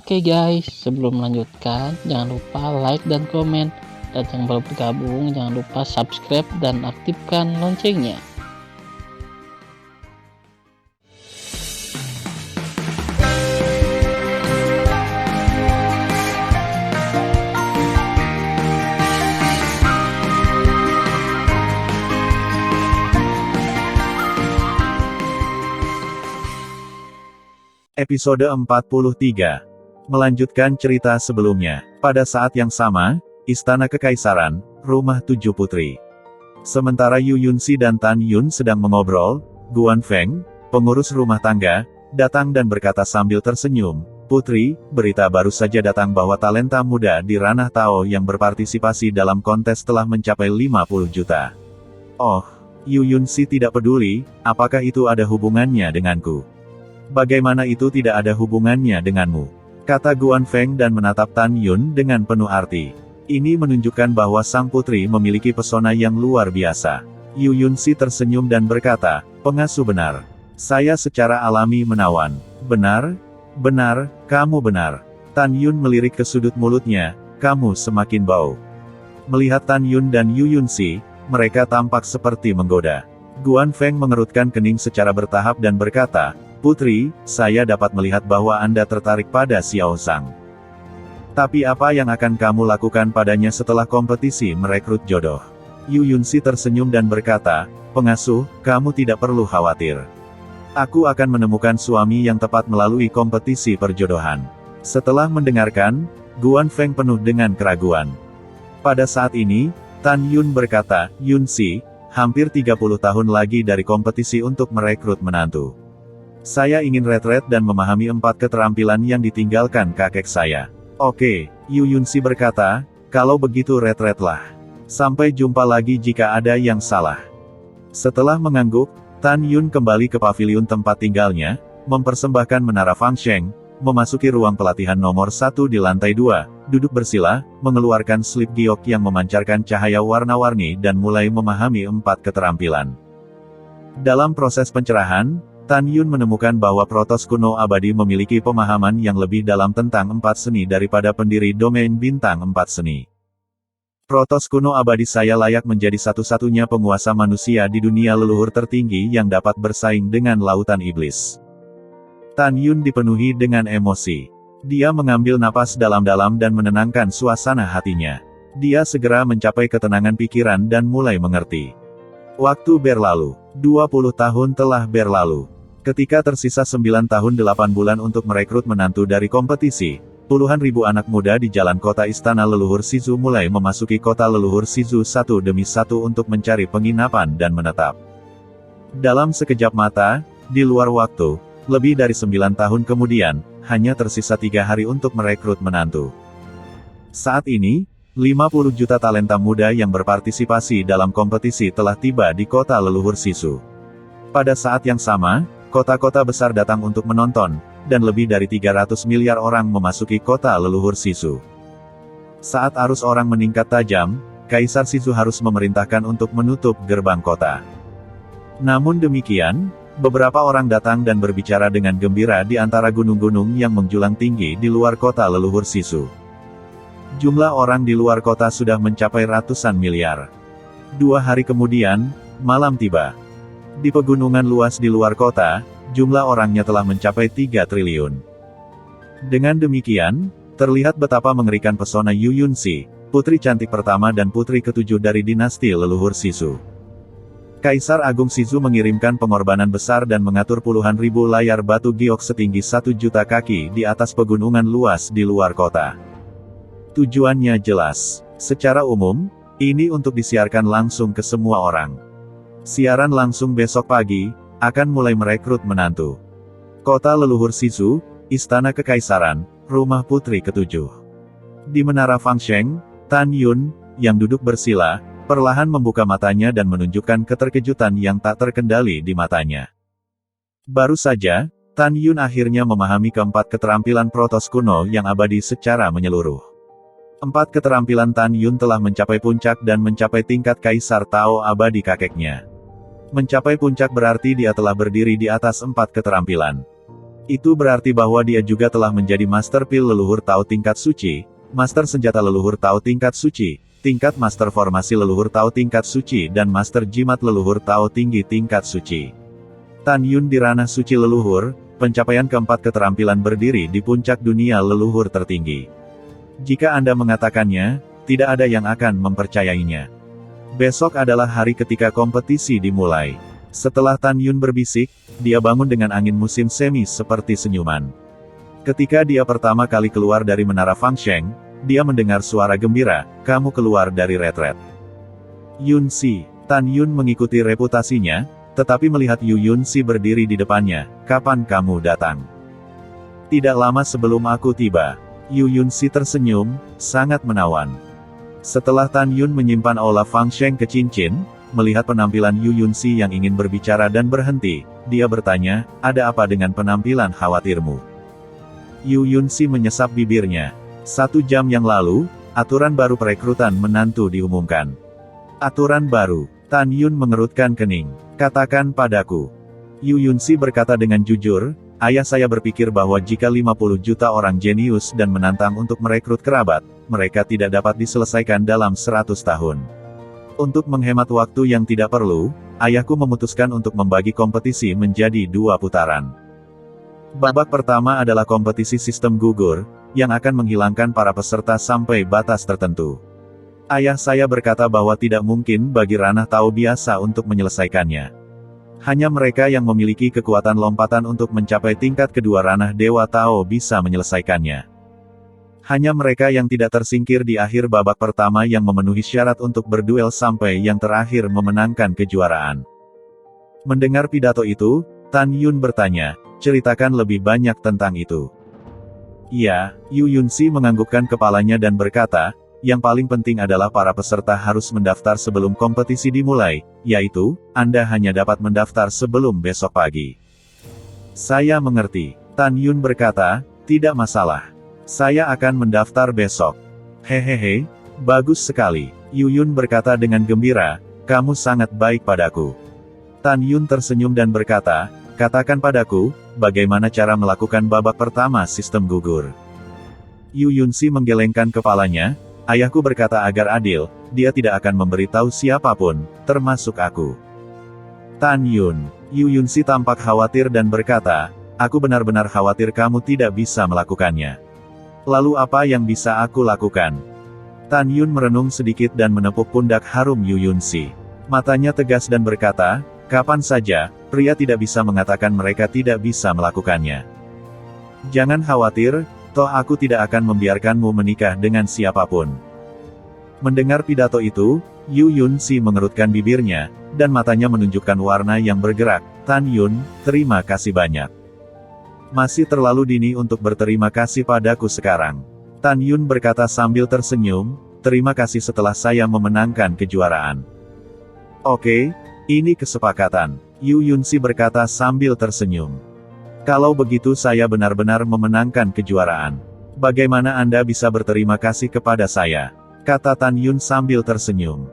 Oke guys, sebelum melanjutkan, jangan lupa like dan komen. Dan yang baru bergabung, jangan lupa subscribe dan aktifkan loncengnya. Episode 43. Melanjutkan cerita sebelumnya. Pada saat yang sama, Istana Kekaisaran, Rumah Tujuh Putri. Sementara Yu Yunxi dan Tan Yun sedang mengobrol, Guan Feng, pengurus rumah tangga, datang dan berkata sambil tersenyum, "Putri, berita baru saja datang bahwa talenta muda di ranah Tao yang berpartisipasi dalam kontes telah mencapai 50 juta. Oh, Yu Yunxi tidak peduli, apakah itu ada hubungannya denganku? Bagaimana itu tidak ada hubungannya denganmu?" Kata Guan Feng dan menatap Tan Yun dengan penuh arti. Ini menunjukkan bahwa sang putri memiliki pesona yang luar biasa. Yu Yunxi tersenyum dan berkata, "Pengasuh benar. Saya secara alami menawan." "Benar? Benar, kamu benar." Tan Yun melirik ke sudut mulutnya, "Kamu semakin bau." Melihat Tan Yun dan Yu Yunxi, mereka tampak seperti menggoda. Guan Feng mengerutkan kening secara bertahap dan berkata, "Putri, saya dapat melihat bahwa Anda tertarik pada Xiao Zhang. Tapi apa yang akan kamu lakukan padanya setelah kompetisi merekrut jodoh?" Yu Yunxi tersenyum dan berkata, "Pengasuh, kamu tidak perlu khawatir. Aku akan menemukan suami yang tepat melalui kompetisi perjodohan." Setelah mendengarkan, Guan Feng penuh dengan keraguan. Pada saat ini, Tan Yun berkata, "Yunxi, hampir 30 tahun lagi dari kompetisi untuk merekrut menantu. Saya ingin retret dan memahami 4 keterampilan yang ditinggalkan kakek saya." "Oke," Yu Yunxi berkata, "kalau begitu retretlah. Sampai jumpa lagi jika ada yang salah." Setelah mengangguk, Tan Yun kembali ke paviliun tempat tinggalnya, mempersembahkan menara Fangsheng, memasuki ruang pelatihan nomor 1 di lantai 2, duduk bersila, mengeluarkan slip giok yang memancarkan cahaya warna-warni dan mulai memahami 4 keterampilan. Dalam proses pencerahan, Tan Yun menemukan bahwa Protos kuno abadi memiliki pemahaman yang lebih dalam tentang 4 seni daripada pendiri domain bintang 4 seni. "Protos kuno abadi saya layak menjadi satu-satunya penguasa manusia di dunia leluhur tertinggi yang dapat bersaing dengan lautan iblis." Tan Yun dipenuhi dengan emosi. Dia mengambil napas dalam-dalam dan menenangkan suasana hatinya. Dia segera mencapai ketenangan pikiran dan mulai mengerti. Waktu berlalu. 20 tahun telah berlalu. Ketika tersisa 9 tahun 8 bulan untuk merekrut menantu dari kompetisi, puluhan ribu anak muda di jalan kota Istana Leluhur Shizu mulai memasuki kota Leluhur Shizu satu demi satu untuk mencari penginapan dan menetap. Dalam sekejap mata, di luar waktu, lebih dari 9 tahun kemudian, hanya tersisa 3 hari untuk merekrut menantu. Saat ini, 50 juta talenta muda yang berpartisipasi dalam kompetisi telah tiba di kota Leluhur Shizu. Pada saat yang sama, kota-kota besar datang untuk menonton, dan lebih dari 300 miliar orang memasuki kota Leluhur Shizu. Saat arus orang meningkat tajam, Kaisar Shizu harus memerintahkan untuk menutup gerbang kota. Namun demikian, beberapa orang datang dan berbicara dengan gembira di antara gunung-gunung yang menjulang tinggi di luar kota Leluhur Shizu. Jumlah orang di luar kota sudah mencapai ratusan miliar. 2 hari kemudian, malam tiba. Di pegunungan luas di luar kota, jumlah orangnya telah mencapai 3 triliun. Dengan demikian, terlihat betapa mengerikan pesona Yu Yunxi, putri cantik pertama dan putri ke-7 dari dinasti Leluhur Shizu. Kaisar Agung Shizu mengirimkan pengorbanan besar dan mengatur puluhan ribu layar batu giok setinggi 1 juta kaki di atas pegunungan luas di luar kota. Tujuannya jelas. Secara umum, ini untuk disiarkan langsung ke semua orang. Siaran langsung besok pagi, akan mulai merekrut menantu. Kota Leluhur Shizu, Istana Kekaisaran, Rumah Putri ke-7. Di menara Fangsheng, Tan Yun, yang duduk bersila, perlahan membuka matanya dan menunjukkan keterkejutan yang tak terkendali di matanya. Baru saja, Tan Yun akhirnya memahami keempat keterampilan Protos kuno yang abadi secara menyeluruh. 4 keterampilan Tan Yun telah mencapai puncak dan mencapai tingkat Kaisar Tao abadi kakeknya. Mencapai puncak berarti dia telah berdiri di atas 4 keterampilan. Itu berarti bahwa dia juga telah menjadi Master Pil leluhur Tao tingkat suci, Master senjata leluhur Tao tingkat suci, tingkat Master formasi leluhur Tao tingkat suci dan Master jimat leluhur Tao tinggi tingkat suci. Tan Yun di ranah suci leluhur, pencapaian keempat keterampilan berdiri di puncak dunia leluhur tertinggi. Jika Anda mengatakannya, tidak ada yang akan mempercayainya. Besok adalah hari ketika kompetisi dimulai. Setelah Tan Yun berbisik, dia bangun dengan angin musim semi seperti senyuman. Ketika dia pertama kali keluar dari menara Fangsheng, dia mendengar suara gembira, "Kamu keluar dari retret." Yun Si, Tan Yun mengikuti reputasinya, tetapi melihat Yu Yun Si berdiri di depannya, "Kapan kamu datang?" "Tidak lama sebelum aku tiba." Yu Yun Si tersenyum, sangat menawan. Setelah Tan Yun menyimpan Aula Fangsheng ke cincin, melihat penampilan Yu Yun Si yang ingin berbicara dan berhenti, dia bertanya, "Ada apa dengan penampilan khawatirmu?" Yu Yun Si menyesap bibirnya. 1 jam yang lalu, aturan baru perekrutan menantu diumumkan. "Aturan baru?" Tan Yun mengerutkan kening. "Katakan padaku." Yu Yun Si berkata dengan jujur, "Ayah saya berpikir bahwa jika 50 juta orang jenius dan menantang untuk merekrut kerabat, mereka tidak dapat diselesaikan dalam 100 tahun. Untuk menghemat waktu yang tidak perlu, ayahku memutuskan untuk membagi kompetisi menjadi 2 putaran. Babak pertama adalah kompetisi sistem gugur, yang akan menghilangkan para peserta sampai batas tertentu. Ayah saya berkata bahwa tidak mungkin bagi ranah Tao biasa untuk menyelesaikannya. Hanya mereka yang memiliki kekuatan lompatan untuk mencapai tingkat kedua ranah Dewa Tao bisa menyelesaikannya. Hanya mereka yang tidak tersingkir di akhir babak pertama yang memenuhi syarat untuk berduel sampai yang terakhir memenangkan kejuaraan. Mendengar pidato itu, Tan Yun bertanya, "Ceritakan lebih banyak tentang itu." "Ya," Yu Yun Si menganggukkan kepalanya dan berkata, "Yang paling penting adalah para peserta harus mendaftar sebelum kompetisi dimulai, yaitu, Anda hanya dapat mendaftar sebelum besok pagi." "Saya mengerti." Tan Yun berkata, "Tidak masalah. Saya akan mendaftar besok." "Hehehe, bagus sekali." Yu Yun berkata dengan gembira, "Kamu sangat baik padaku." Tan Yun tersenyum dan berkata, "Katakan padaku, bagaimana cara melakukan babak pertama sistem gugur?" Yu Yun Si menggelengkan kepalanya, "Ayahku berkata agar adil, dia tidak akan memberitahu siapapun, termasuk aku." Tan Yun, Yu Yun Si tampak khawatir dan berkata, "Aku benar-benar khawatir kamu tidak bisa melakukannya. Lalu apa yang bisa aku lakukan?" Tan Yun merenung sedikit dan menepuk pundak harum Yu Yun Si. Matanya tegas dan berkata, "Kapan saja, pria tidak bisa mengatakan mereka tidak bisa melakukannya. Jangan khawatir, toh aku tidak akan membiarkanmu menikah dengan siapapun." Mendengar pidato itu, Yu Yun Si mengerutkan bibirnya, dan matanya menunjukkan warna yang bergerak. "Tan Yun, terima kasih banyak. Masih terlalu dini untuk berterima kasih padaku sekarang." Tan Yun berkata sambil tersenyum, "Terima kasih setelah saya memenangkan kejuaraan." "Oke, ini kesepakatan." Yu Yun Si berkata sambil tersenyum. "Kalau begitu saya benar-benar memenangkan kejuaraan. Bagaimana Anda bisa berterima kasih kepada saya?" kata Tan Yun sambil tersenyum.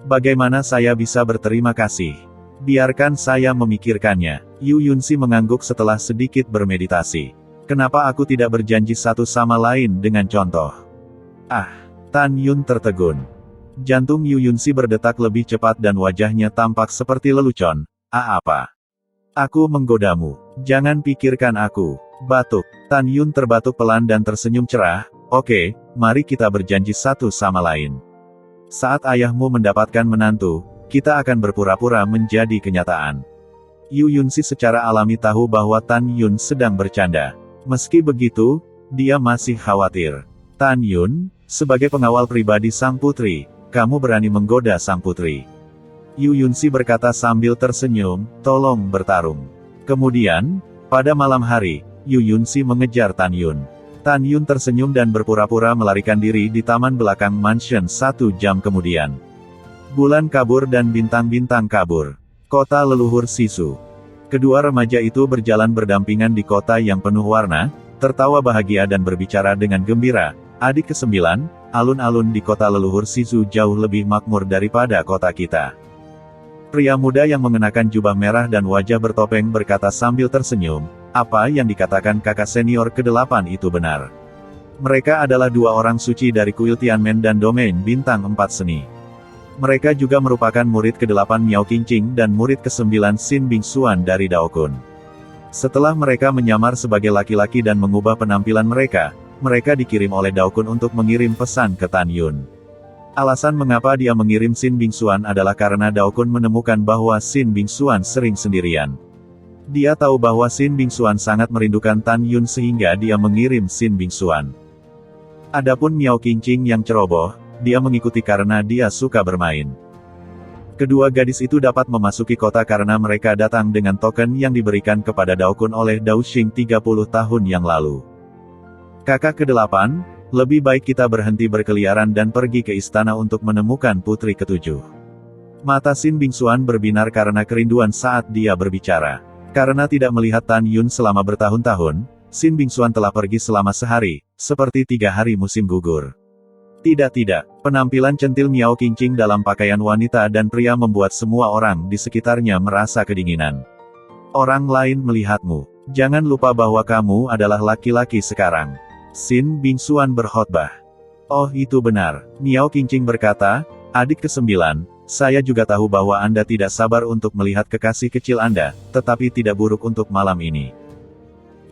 "Bagaimana saya bisa berterima kasih? Biarkan saya memikirkannya." Yu Yun Si mengangguk setelah sedikit bermeditasi. "Kenapa aku tidak berjanji satu sama lain dengan contoh?" "Ah." Tan Yun tertegun. Jantung Yu Yun Si berdetak lebih cepat dan wajahnya tampak seperti lelucon. Apa? "Aku menggodamu. Jangan pikirkan aku." Batuk. Tan Yun terbatuk pelan dan tersenyum cerah. "Oke, mari kita berjanji satu sama lain. Saat ayahmu mendapatkan menantu, kita akan berpura-pura menjadi kenyataan." Yu Yun Si secara alami tahu bahwa Tan Yun sedang bercanda. Meski begitu, dia masih khawatir. "Tan Yun, sebagai pengawal pribadi sang putri, kamu berani menggoda sang putri?" Yu Yun Si berkata sambil tersenyum, "Tolong bertarung." Kemudian, pada malam hari, Yu Yun Si mengejar Tan Yun. Tan Yun tersenyum dan berpura-pura melarikan diri di taman belakang mansion 1 jam kemudian. Bulan kabur dan bintang-bintang kabur. Kota leluhur Sisu. Kedua remaja itu berjalan berdampingan di kota yang penuh warna, tertawa bahagia dan berbicara dengan gembira. "Adik ke-9, alun-alun di kota leluhur Sisu jauh lebih makmur daripada kota kita." Pria muda yang mengenakan jubah merah dan wajah bertopeng berkata sambil tersenyum, apa yang dikatakan kakak senior ke-8 itu benar. Mereka adalah dua orang suci dari kuil Tianmen dan domain bintang 4 seni. Mereka juga merupakan murid ke-8 Miao Qingqing dan murid ke-9 Xin Bingxuan dari Dao Kun. Setelah mereka menyamar sebagai laki-laki dan mengubah penampilan mereka, mereka dikirim oleh Dao Kun untuk mengirim pesan ke Tan Yun. Alasan mengapa dia mengirim Xin Bingxuan adalah karena Dao Kun menemukan bahwa Xin Bingxuan sering sendirian. Dia tahu bahwa Xin Bingxuan sangat merindukan Tan Yun sehingga dia mengirim Xin Bingxuan. Adapun Miao Qingqing yang ceroboh, dia mengikuti karena dia suka bermain. Kedua gadis itu dapat memasuki kota karena mereka datang dengan token yang diberikan kepada Dao Kun oleh Dao Xing 30 tahun yang lalu. Kakak ke-8, lebih baik kita berhenti berkeliaran dan pergi ke istana untuk menemukan putri ke-7. Mata Xin Bingxuan berbinar karena kerinduan saat dia berbicara. Karena tidak melihat Tan Yun selama bertahun-tahun, Xin Bingxuan telah pergi selama sehari, seperti 3 hari musim gugur. Tidak, penampilan centil Miao Qingqing dalam pakaian wanita dan pria membuat semua orang di sekitarnya merasa kedinginan. Orang lain melihatmu. Jangan lupa bahwa kamu adalah laki-laki sekarang. Xin Bingxuan berkhotbah. Oh itu benar, Miao Qingqing berkata, adik ke-9, saya juga tahu bahwa Anda tidak sabar untuk melihat kekasih kecil Anda, tetapi tidak buruk untuk malam ini.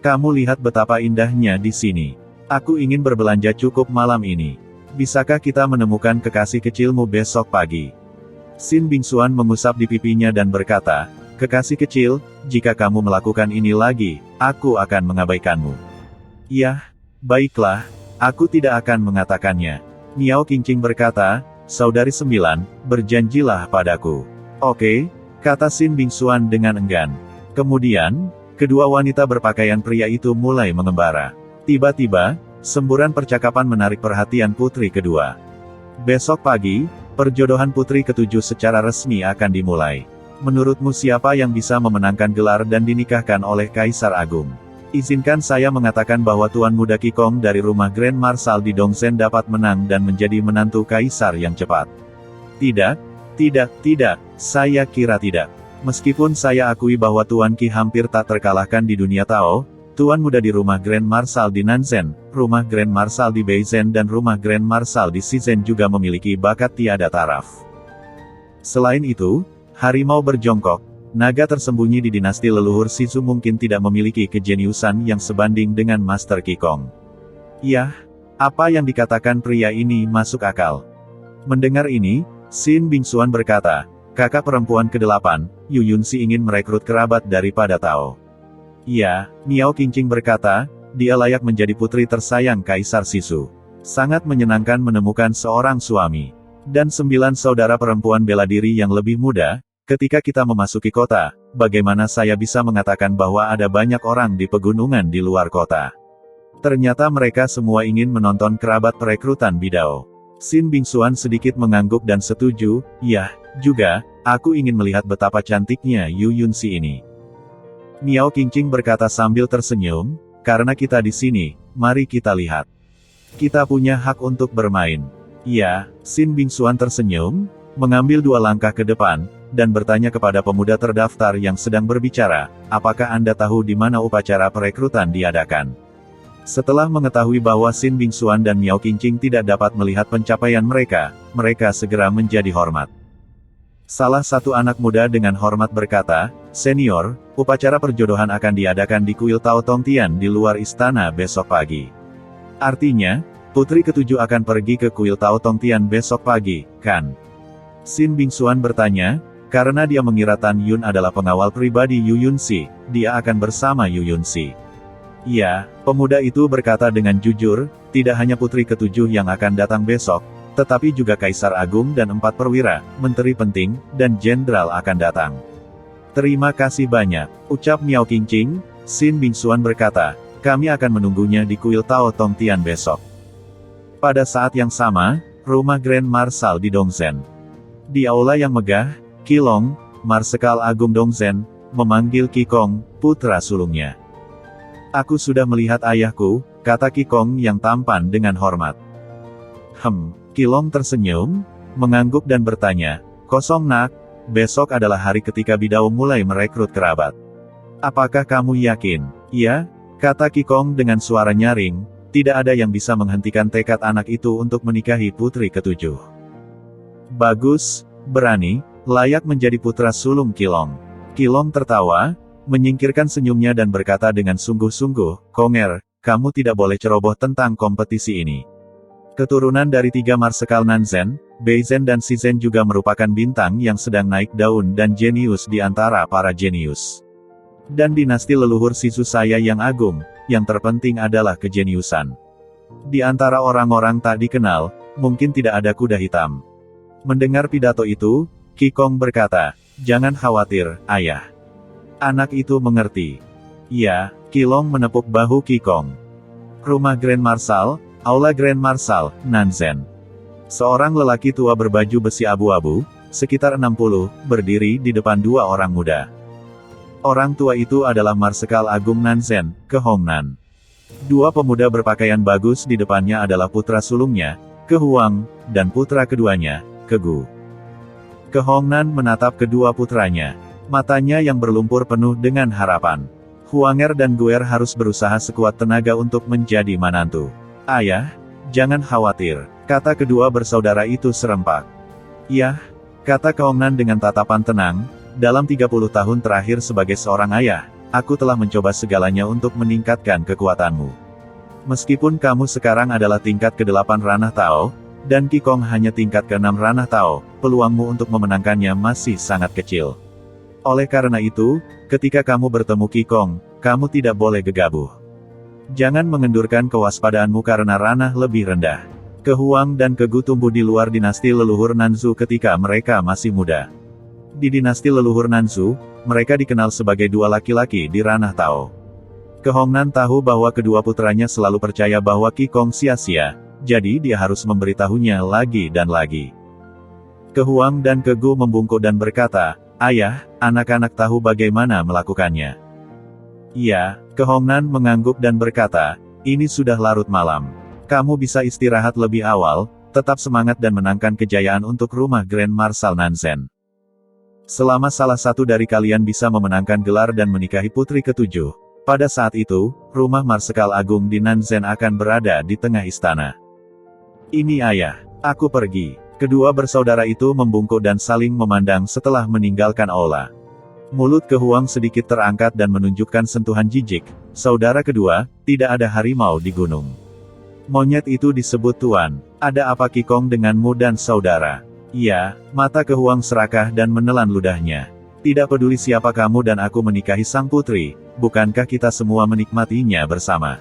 Kamu lihat betapa indahnya di sini. Aku ingin berbelanja cukup malam ini. Bisakah kita menemukan kekasih kecilmu besok pagi? Xin Bingxuan mengusap di pipinya dan berkata, kekasih kecil, jika kamu melakukan ini lagi, aku akan mengabaikanmu. Yah, baiklah, aku tidak akan mengatakannya. Miao Qingqing berkata, saudari 9, berjanjilah padaku. Oke, kata Xin Bingxuan dengan enggan. Kemudian, kedua wanita berpakaian pria itu mulai mengembara. Tiba-tiba, semburan percakapan menarik perhatian putri kedua. Besok pagi, perjodohan putri ke-7 secara resmi akan dimulai. Menurutmu siapa yang bisa memenangkan gelar dan dinikahkan oleh Kaisar Agung? Izinkan saya mengatakan bahwa Tuan Muda Qikong dari rumah Grand Marshal di Dongzhen dapat menang dan menjadi menantu Kaisar yang cepat. Tidak, saya kira tidak. Meskipun saya akui bahwa Tuan Qi hampir tak terkalahkan di dunia Tao, Tuan Muda di rumah Grand Marshal di Nanzhen, rumah Grand Marshal di Beizhen dan rumah Grand Marshal di Shizhen juga memiliki bakat tiada taraf. Selain itu, harimau berjongkok, naga tersembunyi di dinasti leluhur Shizu mungkin tidak memiliki kejeniusan yang sebanding dengan Master Qikong. Yah, apa yang dikatakan pria ini masuk akal. Mendengar ini, Xin Bingxuan berkata, kakak perempuan ke-8, Yu Yunxi ingin merekrut kerabat daripada Tao. Ya, Miao Qingqing berkata, dia layak menjadi putri tersayang Kaisar Shizu. Sangat menyenangkan menemukan seorang suami. Dan 9 saudara perempuan bela diri yang lebih muda, ketika kita memasuki kota, bagaimana saya bisa mengatakan bahwa ada banyak orang di pegunungan di luar kota? Ternyata mereka semua ingin menonton kerabat perekrutan Bidao. Xin Bingxuan sedikit mengangguk dan setuju, yah, juga, aku ingin melihat betapa cantiknya Yu Yunxi ini. Miao Qingqing berkata sambil tersenyum, karena kita di sini, mari kita lihat. Kita punya hak untuk bermain. Ya, Xin Bingxuan tersenyum, mengambil 2 langkah ke depan, dan bertanya kepada pemuda terdaftar yang sedang berbicara, apakah Anda tahu di mana upacara perekrutan diadakan? Setelah mengetahui bahwa Xin Bingxuan dan Miao Qingqing tidak dapat melihat pencapaian mereka, mereka segera menjadi hormat. Salah satu anak muda dengan hormat berkata, senior, upacara perjodohan akan diadakan di kuil Tao Tongtian di luar istana besok pagi. Artinya, putri ke-7 akan pergi ke kuil Tao Tongtian besok pagi, kan? Xin Bingxuan bertanya, karena dia mengira Tan Yun adalah pengawal pribadi Yu Yunxi, dia akan bersama Yu Yunxi. Ya, pemuda itu berkata dengan jujur, tidak hanya putri ke-7 yang akan datang besok, tetapi juga Kaisar Agung dan 4 perwira, menteri penting, dan jenderal akan datang. Terima kasih banyak, ucap Miao Qingqing. Xin Bingxuan berkata, kami akan menunggunya di kuil Tao Tongtian besok. Pada saat yang sama, rumah Grand Marshal di Dongzhen. Di aula yang megah, Qilong, Marsekal Agung Dongzhen, memanggil Qikong, putra sulungnya. Aku sudah melihat ayahku, kata Qikong yang tampan dengan hormat. Qilong tersenyum, mengangguk dan bertanya, kosong nak, besok adalah hari ketika Bidao mulai merekrut kerabat. Apakah kamu yakin? Iya, kata Kikong dengan suara nyaring, tidak ada yang bisa menghentikan tekad anak itu untuk menikahi putri ketujuh. Bagus, berani, layak menjadi putra sulung Kilong. Kilong tertawa, menyingkirkan senyumnya dan berkata dengan sungguh-sungguh, Konger, kamu tidak boleh ceroboh tentang kompetisi ini. Keturunan dari 3 marsekal Nanzen, Beizen dan Shizen juga merupakan bintang yang sedang naik daun dan jenius di antara para jenius. Dan dinasti leluhur Shizu saya yang agung, yang terpenting adalah kejeniusan. Di antara orang-orang tak dikenal, mungkin tidak ada kuda hitam. Mendengar pidato itu, Kikong berkata, jangan khawatir, ayah. Anak itu mengerti. Iya, Kilong menepuk bahu Kikong. Rumah Grand Marshal, Aula Grand Marshal, Nanzen. Seorang lelaki tua berbaju besi abu-abu, sekitar 60, berdiri di depan 2 orang muda. Orang tua itu adalah Marsekal Agung Nanzen, Ke Hongnan. 2 pemuda berpakaian bagus di depannya adalah putra sulungnya, Ke Huang, dan putra keduanya, Ke Gu. Ke Hongnan menatap kedua putranya. Matanya yang berlumpur penuh dengan harapan. Huanger dan Guer harus berusaha sekuat tenaga untuk menjadi manantu. Ayah, jangan khawatir, kata kedua bersaudara itu serempak. Iya, kata Ke Hongnan dengan tatapan tenang, dalam 30 tahun terakhir sebagai seorang ayah, aku telah mencoba segalanya untuk meningkatkan kekuatanmu. Meskipun kamu sekarang adalah tingkat ke-8 ranah Tao, dan Kikong hanya tingkat ke-6 ranah Tao, peluangmu untuk memenangkannya masih sangat kecil. Oleh karena itu, ketika kamu bertemu Kikong, kamu tidak boleh gegabah. Jangan mengendurkan kewaspadaanmu karena ranah lebih rendah. Ke Huang dan Ke Gu tumbuh di luar dinasti leluhur Nanzu ketika mereka masih muda. Di dinasti leluhur Nanzu, mereka dikenal sebagai 2 laki-laki di ranah Tao. Ke Hongnan tahu bahwa kedua putranya selalu percaya bahwa Kikong sia-sia, jadi dia harus memberitahunya lagi dan lagi. Ke Huang dan Ke Gu membungkuk dan berkata, ayah, anak-anak tahu bagaimana melakukannya. Iya, Ke Hongnan mengangguk dan berkata, ini sudah larut malam. Kamu bisa istirahat lebih awal, tetap semangat dan menangkan kejayaan untuk rumah Grand Marshal Nanzen. Selama salah satu dari kalian bisa memenangkan gelar dan menikahi putri ketujuh, pada saat itu, rumah Marsekal Agung di Nanzen akan berada di tengah istana. Ini ayah, aku pergi. Kedua bersaudara itu membungkuk dan saling memandang setelah meninggalkan aula. Mulut Ke Huang sedikit terangkat dan menunjukkan sentuhan jijik, saudara kedua, tidak ada harimau di gunung. Monyet itu disebut tuan, ada apa Kikong denganmu dan saudara? Iya, mata Ke Huang serakah dan menelan ludahnya. Tidak peduli siapa kamu dan aku menikahi sang putri, bukankah kita semua menikmatinya bersama?